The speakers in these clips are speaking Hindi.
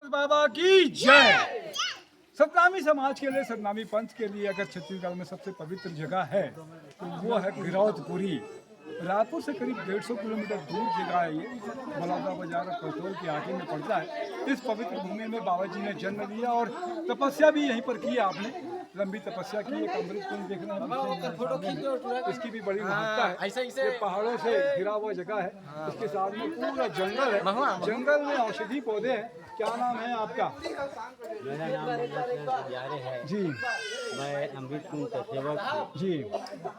बाबा की जय। सतनामी समाज के लिए, सतनामी पंथ के लिए अगर छत्तीसगढ़ में सबसे पवित्र जगह है तो वो है गिरौदपुरी। रायपुर से करीब 150 किलोमीटर दूर जगह है ये। बलौदा बाजार और कसोल के आगे में पड़ता है। इस पवित्र भूमि में बाबा जी ने जन्म लिया और तपस्या भी यहीं पर की आपने। लंबी तपस्या की। एक अमृत कुंड देखना है, इसकी भी बड़ी महत्ता है। ये पहाड़ों से घिरा हुआ जगह है। इसके साथ में पूरा जंगल है। जंगल में औषधि पौधे हैं। क्या नाम है आपका? मेरा नाम मोहम्मद यारे है जी। मैं अमृत कुंड का सेवक हूँ जी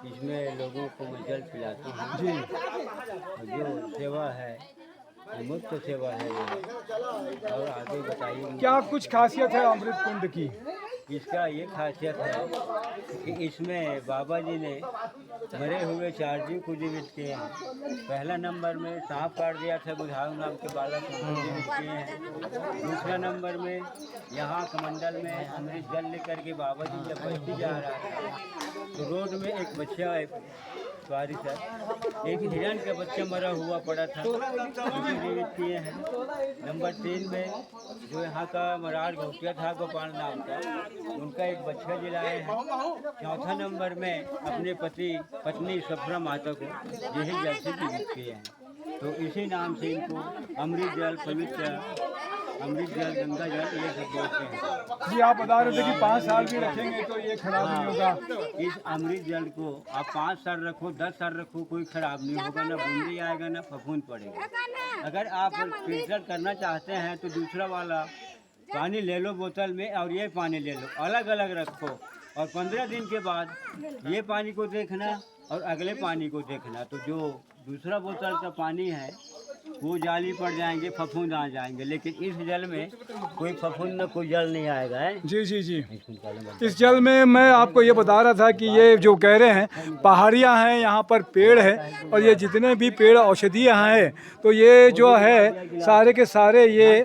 इसमें लोगों को मैं जल पिलाता हूँ। जी। और जो सेवा है मुफ्त सेवा है ये। और आगे बताइए क्या कुछ खासियत है अमृत कुंड की? इसका ये खासियत है कि इसमें बाबा जी ने मरे हुए 4 जीव को जीवित किए हैं। पहला नंबर में सांप काट दिया था बुधाऊ नाम के बालक को जीवित किए हैं। दूसरा नंबर में यहाँ कमंडल में अमृत जल लेकर के बाबा जी जब बस्ती जा रहा था तो रोड में एक बच्चा सॉरी सर एक हिरण का बच्चा मरा हुआ पड़ा था, उसे जीवित किए हैं। नंबर 3 में जो यहाँ का मरार घोटिया था गोपाल नाम का, उनका एक बच्चा जिलाए हैं। चौथा नंबर में अपने पत्नी सफरा माता को यही जल से जीवित किए हैं। तो इसी नाम से इनको अमृत जल, पवित्र अमृत जल, गंगा जल ये सब बोलते हैं। जी आप बता रहे थे कि 5 साल भी रखेंगे तो ये खराब नहीं होगा। इस अमृत जल को आप 5 साल रखो, 10 साल रखो, कोई खराब नहीं होगा, ना बूंदी आएगा ना फफूंद पड़ेगा। अगर आप फिल्टर करना चाहते हैं तो दूसरा वाला पानी ले लो बोतल में और ये पानी ले लो, अलग अलग रखो और 15 दिन के बाद ये पानी को देखना और अगले पानी को देखना। तो जो दूसरा बोतल का पानी है वो जाली पड़ जाएंगे, फफूंद आ जाएंगे, लेकिन इस जल में कोई फफूंद न कोई जल नहीं आएगा है। जी जी जी। इस जल में मैं आपको ये बता रहा था कि ये जो कह रहे हैं पहाड़ियाँ हैं, यहाँ पर पेड़ है और ये जितने भी पेड़ औषधि यहाँ है तो ये जो है सारे के सारे ये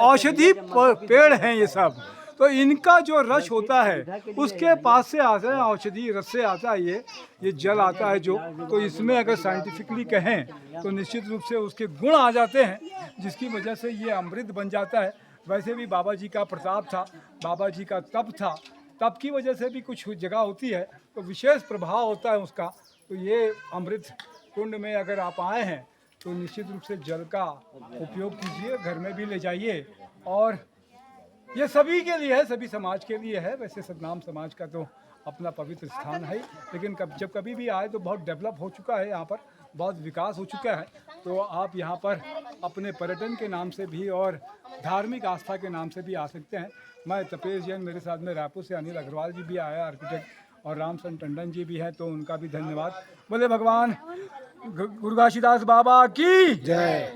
औषधि पेड़ हैं ये सब। तो इनका जो रस होता है उसके पास से आता है, औषधि रस से आता है ये जल आता है जो। तो इसमें अगर साइंटिफिकली कहें तो निश्चित रूप से उसके गुण आ जाते हैं जिसकी वजह से ये अमृत बन जाता है। वैसे भी बाबा जी का प्रताप था, बाबा जी का तप था, तप की वजह से भी कुछ जगह होती है तो विशेष प्रभाव होता है उसका। तो ये अमृत कुंड में अगर आप आए हैं तो निश्चित रूप से जल का उपयोग कीजिए, घर में भी ले जाइए। और ये सभी के लिए है, सभी समाज के लिए है। वैसे सतनाम समाज का तो अपना पवित्र स्थान है, लेकिन जब कभी भी आए तो बहुत डेवलप हो चुका है, यहाँ पर बहुत विकास हो चुका है। तो आप यहाँ पर अपने पर्यटन के नाम से भी और धार्मिक आस्था के नाम से भी आ सकते हैं। मैं तपेश जैन, मेरे साथ में रायपुर से अनिल अग्रवाल जी भी आया आर्किटेक्ट, और रामसन टंडन जी भी हैं, तो उनका भी धन्यवाद। बोले भगवान गुरु घासीदास बाबा की जय।